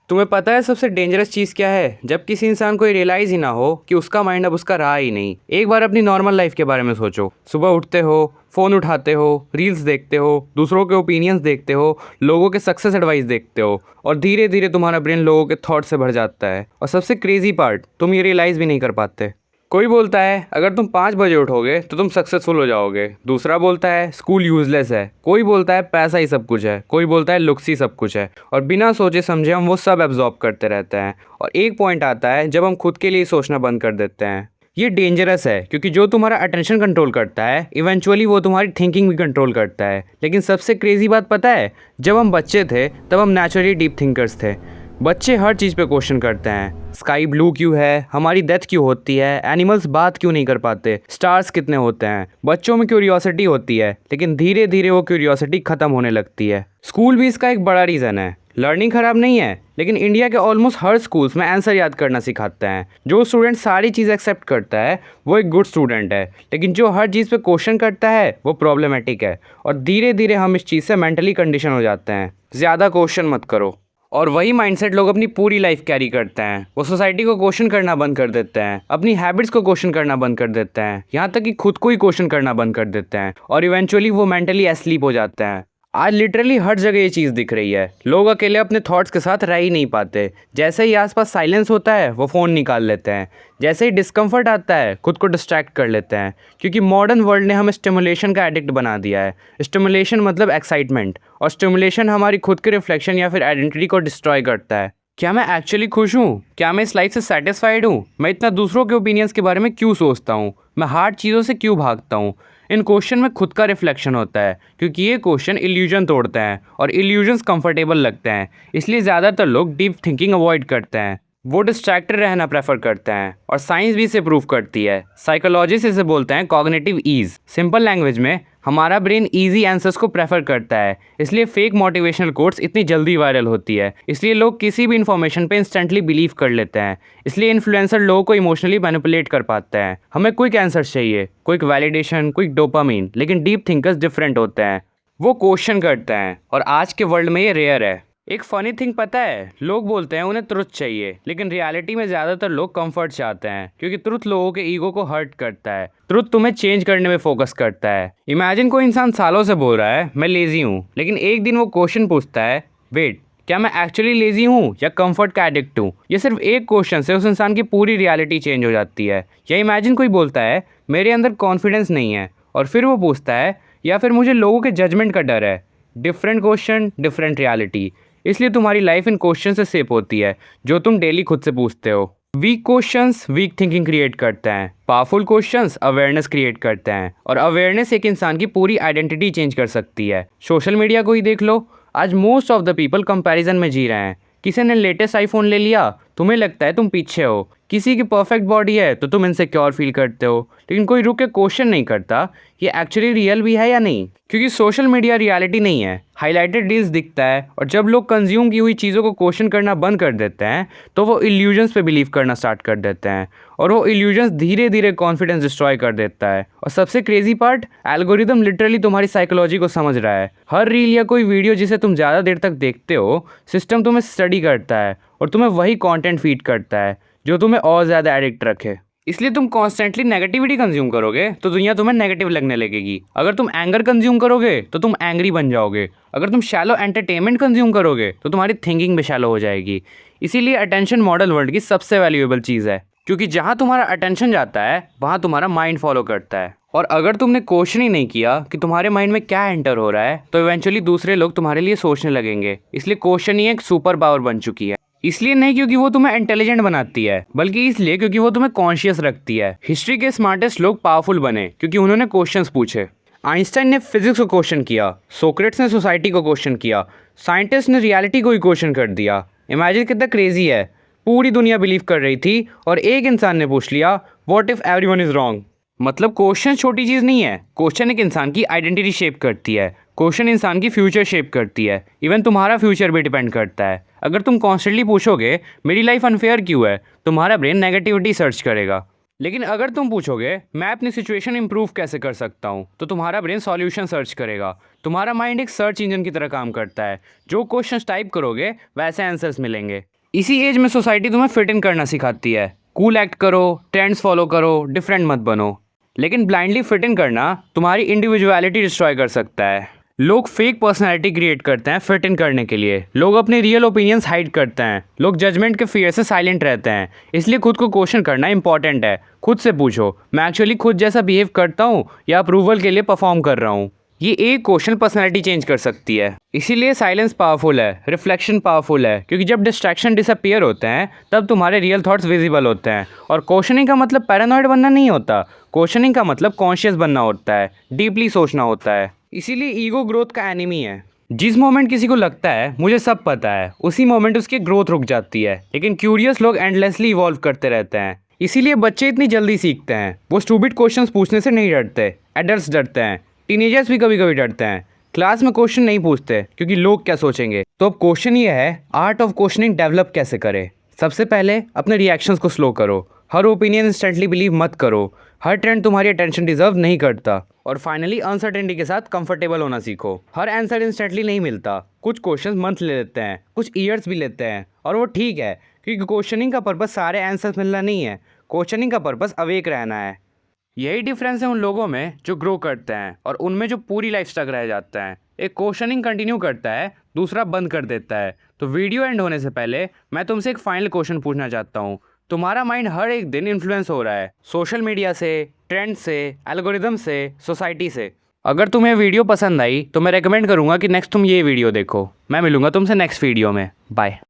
तुम्हें पता है सबसे डेंजरस चीज़ क्या है? जब किसी इंसान को ये रियलाइज़ ही ना हो कि उसका माइंड अब उसका रहा ही नहीं। एक बार अपनी नॉर्मल लाइफ के बारे में सोचो। सुबह उठते हो, फ़ोन उठाते हो, रील्स देखते हो, दूसरों के ओपिनियंस देखते हो, लोगों के सक्सेस एडवाइस देखते हो और धीरे धीरे तुम्हारा ब्रेन लोगों के थॉट से भर जाता है। और सबसे क्रेजी पार्ट, तुम ये रियलाइज़ भी नहीं कर पाते। कोई बोलता है अगर तुम 5 बजे उठोगे तो तुम सक्सेसफुल हो जाओगे। दूसरा बोलता है स्कूल यूजलेस है। कोई बोलता है पैसा ही सब कुछ है। कोई बोलता है लुक्स ही सब कुछ है। और बिना सोचे समझे हम वो सब एब्जॉर्ब करते रहते हैं। और एक पॉइंट आता है जब हम खुद के लिए सोचना बंद कर देते हैं। ये डेंजरस है क्योंकि जो तुम्हारा अटेंशन कंट्रोल करता है इवेंचुअली वो तुम्हारी थिंकिंग भी कंट्रोल करता है। लेकिन सबसे क्रेजी बात पता है, जब हम बच्चे थे तब हम नेचुरली डीप थिंकर्स थे। बच्चे हर चीज़ पे क्वेश्चन करते हैं। स्काई ब्लू क्यों है, हमारी डेथ क्यों होती है, एनिमल्स बात क्यों नहीं कर पाते, स्टार्स कितने होते हैं। बच्चों में क्यूरियोसिटी होती है लेकिन धीरे धीरे वो क्यूरियोसिटी ख़त्म होने लगती है। स्कूल भी इसका एक बड़ा रीज़न है। लर्निंग ख़राब नहीं है लेकिन इंडिया के ऑलमोस्ट हर स्कूल्स में आंसर याद करना सिखाते हैं। जो स्टूडेंट सारी चीज़ एक्सेप्ट करता है वो एक गुड स्टूडेंट है, लेकिन जो हर चीज़ पे क्वेश्चन करता है वो प्रॉब्लमेटिक है। और धीरे धीरे हम इस चीज़ से मेंटली कंडीशन हो जाते हैं। ज़्यादा क्वेश्चन मत करो। और वही माइंडसेट लोग अपनी पूरी लाइफ कैरी करते हैं। वो सोसाइटी को क्वेश्चन करना बंद कर देते हैं, अपनी हैबिट्स को क्वेश्चन करना बंद कर देते हैं, यहाँ तक कि खुद को ही क्वेश्चन करना बंद कर देते हैं। और इवेंचुअली वो मेंटली एस्लीप हो जाते हैं। आज लिटरली हर जगह ये चीज़ दिख रही है। लोग अकेले अपने थॉट्स के साथ रह ही नहीं पाते। जैसे ही आसपास साइलेंस होता है वो फ़ोन निकाल लेते हैं। जैसे ही डिस्कम्फर्ट आता है खुद को डिस्ट्रैक्ट कर लेते हैं। क्योंकि मॉडर्न वर्ल्ड ने हमें स्टिमुलेशन का एडिक्ट बना दिया है। स्टिमुलेशन मतलब एक्साइटमेंट, और स्टिमुलेशन हमारी खुद के रिफ्लेक्शन या फिर आइडेंटिटी को डिस्ट्रॉय करता है। क्या मैं एक्चुअली खुश हूँ? क्या मैं इस लाइफ से सेटिस्फाइड हूँ? मैं इतना दूसरों के ओपिनियंस के बारे में क्यों सोचता हूँ? मैं हार्ड चीज़ों से क्यों भागता हूँ? इन क्वेश्चन में खुद का रिफ्लेक्शन होता है, क्योंकि ये क्वेश्चन इल्यूजन तोड़ते हैं और इल्यूजन्स कंफर्टेबल लगते हैं। इसलिए ज़्यादातर लोग डीप थिंकिंग अवॉइड करते हैं। वो डिस्ट्रैक्टेड रहना प्रेफर करते हैं। और साइंस भी इसे प्रूव करती है। साइकोलॉजिस्ट इसे बोलते हैं कॉग्निटिव ईज। सिंपल लैंग्वेज में हमारा ब्रेन इजी आंसर्स को प्रेफर करता है। इसलिए फेक मोटिवेशनल कोट्स इतनी जल्दी वायरल होती है। इसलिए लोग किसी भी इन्फॉर्मेशन पे इंस्टेंटली बिलीव कर लेते हैं। इसलिए इन्फ्लुएंसर लोगों को इमोशनली मैनिपुलेट कर पाते हैं। हमें क्विक आंसर्स चाहिए, क्विक वैलिडेशन, क्विक डोपामीन। लेकिन डीप थिंकर्स डिफरेंट होते हैं। वो क्वेश्चन करते हैं और आज के वर्ल्ड में ये रेयर है। एक फ़नी थिंग पता है, लोग बोलते हैं उन्हें ट्रुथ चाहिए, लेकिन रियलिटी में ज़्यादातर लोग कंफर्ट चाहते हैं। क्योंकि ट्रुथ लोगों के ईगो को हर्ट करता है। ट्रुथ तुम्हें चेंज करने में फोकस करता है। इमेजिन कोई इंसान सालों से बोल रहा है मैं लेज़ी हूँ, लेकिन एक दिन वो क्वेश्चन पूछता है, वेट, क्या मैं एक्चुअली लेज़ी हूँ या कंफर्ट का एडिक्ट हूँ? ये सिर्फ एक क्वेश्चन से उस इंसान की पूरी रियलिटी चेंज हो जाती है। या इमेजिन कोई बोलता है मेरे अंदर कॉन्फिडेंस नहीं है, और फिर वो पूछता है या फिर मुझे लोगों के जजमेंट का डर है। Different question, different reality. इसलिए तुम्हारी लाइफ इन क्वेश्चन से शेप होती है जो तुम डेली खुद से पूछते हो। Weak questions weak thinking create करते हैं। पावरफुल क्वेश्चंस अवेयरनेस क्रिएट करते हैं। और अवेयरनेस एक इंसान की पूरी आइडेंटिटी चेंज कर सकती है। सोशल मीडिया को ही देख लो, आज most of the people comparison में जी रहे हैं। किसी ने लेटेस्ट आईफोन ले लिया, तुम्हें लगता है तुम पीछे हो। किसी की परफेक्ट बॉडी है तो तुम इनसिक्योर फील करते हो। लेकिन कोई रुक के क्वेश्चन नहीं करता ये एक्चुअली रियल भी है या नहीं। क्योंकि सोशल मीडिया रियलिटी नहीं है, हाईलाइटेड रील्स दिखता है। और जब लोग कंज्यूम की हुई चीज़ों को क्वेश्चन करना बंद कर देते हैं तो वो इल्यूजन्स पे बिलीव करना स्टार्ट कर देते हैं। और वो इल्यूजन्स धीरे धीरे कॉन्फिडेंस डिस्ट्रॉय कर देता है। और सबसे क्रेजी पार्ट, एल्गोरिदम लिटरली तुम्हारी साइकोलॉजी को समझ रहा है। हर रील या कोई वीडियो जिसे तुम ज़्यादा देर तक देखते हो, सिस्टम तुम्हें स्टडी करता है और तुम्हें वही कंटेंट फीड करता है जो तुम्हें और ज़्यादा एडिक्ट रखे। इसलिए तुम कॉन्स्टेंटली नेगेटिविटी कंज्यूम करोगे तो दुनिया तुम्हें नेगेटिव लगने लगेगी। अगर तुम एंगर कंज्यूम करोगे तो तुम एंग्री बन जाओगे। अगर तुम शैलो एंटरटेनमेंट कंज्यूम करोगे तो तुम्हारी थिंकिंग भी शैलो हो जाएगी। इसीलिए अटेंशन मॉडल वर्ल्ड की सबसे वैल्यूएबल चीज़ है, क्योंकि जहाँ तुम्हारा अटेंशन जाता है वहाँ तुम्हारा माइंड फॉलो करता है। और अगर तुमने क्वेश्चन ही नहीं किया कि तुम्हारे माइंड में क्या एंटर हो रहा है तो इवेंचुअली दूसरे लोग तुम्हारे लिए सोचने लगेंगे। इसलिए क्वेश्चन ही एक सुपर पावर बन चुकी है। इसलिए नहीं क्योंकि वो तुम्हें इंटेलिजेंट बनाती है, बल्कि इसलिए क्योंकि वो तुम्हें कॉन्शियस रखती है। हिस्ट्री के स्मार्टेस्ट लोग पावरफुल बने क्योंकि उन्होंने क्वेश्चंस पूछे। आइंस्टाइन ने फिजिक्स को क्वेश्चन किया, सोक्रेट्स ने सोसाइटी को क्वेश्चन किया, साइंटिस्ट ने रियलिटी को ही क्वेश्चन कर दिया। इमेजिन कितना क्रेजी है। पूरी दुनिया बिलीव कर रही थी और एक इंसान ने पूछ लिया what if everyone is wrong. मतलब क्वेश्चन छोटी चीज़ नहीं है। क्वेश्चन एक इंसान की आइडेंटिटी शेप करती है। क्वेश्चन इंसान की फ्यूचर शेप करती है। इवन तुम्हारा फ्यूचर भी डिपेंड करता है। अगर तुम कॉन्स्टेंटली पूछोगे मेरी लाइफ अनफेयर क्यों है, तुम्हारा ब्रेन नेगेटिविटी सर्च करेगा। लेकिन अगर तुम पूछोगे मैं अपनी सिचुएशन इंप्रूव कैसे कर सकता हूँ, तो तुम्हारा ब्रेन सॉल्यूशन सर्च करेगा। तुम्हारा माइंड एक सर्च इंजन की तरह काम करता है। जो क्वेश्चंस टाइप करोगे वैसे आंसर्स मिलेंगे। इसी एज में सोसाइटी तुम्हें फिट इन करना सिखाती है, कूल एक्ट करो, ट्रेंड्स फॉलो करो, डिफरेंट मत बनो। लेकिन ब्लाइंडली फिट इन करना तुम्हारी इंडिविजुअलिटी डिस्ट्रॉय कर सकता है। लोग फेक पर्सनैलिटी क्रिएट करते हैं फिट इन करने के लिए। लोग अपने रियल ओपिनियंस हाइड करते हैं। लोग जजमेंट के फियर से साइलेंट रहते हैं। इसलिए खुद को क्वेश्चन करना इंपॉर्टेंट है। खुद से पूछो, मैं एक्चुअली खुद जैसा बिहेव करता हूँ या अप्रूवल के लिए परफॉर्म कर रहा हूँ। ये एक क्वेश्चन पर्सनैलिटी चेंज कर सकती है। इसीलिए साइलेंस पावरफुल है, रिफ्लेक्शन पावरफुल है, क्योंकि जब डिस्ट्रैक्शन डिसअपीयर होते हैं तब तुम्हारे रियल थॉट्स विजिबल होते हैं। और क्वेश्चनिंग का मतलब पैरानॉइड बनना नहीं होता। क्वेश्चनिंग का मतलब कॉन्शियस बनना होता है, डीपली सोचना होता है। इसीलिए ईगो ग्रोथ का एनिमी है। जिस मोमेंट किसी को लगता है मुझे सब पता है, उसी मोमेंट उसकी ग्रोथ रुक जाती है। लेकिन क्यूरियस लोग एंडलेसली इवॉल्व करते रहते हैं। इसीलिए बच्चे इतनी जल्दी सीखते हैं। वो स्टूपिड क्वेश्चंस पूछने से नहीं डरते, एडल्ट्स डरते हैं। टीनेजर्स भी कभी कभी डरते हैं। क्लास में क्वेश्चन नहीं पूछते क्योंकि लोग क्या सोचेंगे। तो अब क्वेश्चन ये है, आर्ट ऑफ क्वेश्चनिंग डेवलप कैसे करें। सबसे पहले अपने रिएक्शंस को स्लो करो। हर ओपिनियन इंस्टेंटली बिलीव मत करो। हर ट्रेंड तुम्हारी अटेंशन डिजर्व नहीं करता। और फाइनली अनसर्टेनिटी के साथ कंफर्टेबल होना सीखो। हर आंसर इंस्टेंटली नहीं मिलता। कुछ क्वेश्चंस मंथ ले लेते हैं, कुछ ईयर्स भी लेते हैं, और वो ठीक है, क्योंकि क्वेश्चनिंग का पर्पस सारे आंसर्स मिलना नहीं है। क्वेश्चनिंग का पर्पस अवेक रहना है। यही डिफरेंस है उन लोगों में जो ग्रो करते हैं और उनमें जो पूरी लाइफ स्टक रह जाते हैं। एक क्वेश्चनिंग कंटिन्यू करता है, दूसरा बंद कर देता है। तो वीडियो एंड होने से पहले मैं तुमसे एक फाइनल क्वेश्चन पूछना चाहता हूँ। तुम्हारा माइंड हर एक दिन इन्फ्लुएंस हो रहा है, सोशल मीडिया से, ट्रेंड से, एल्गोरिदम से, सोसाइटी से। अगर तुम्हें वीडियो पसंद आई तो मैं रेकमेंड करूँगा कि नेक्स्ट तुम ये वीडियो देखो। मैं मिलूँगा तुमसे नेक्स्ट वीडियो में। बाय।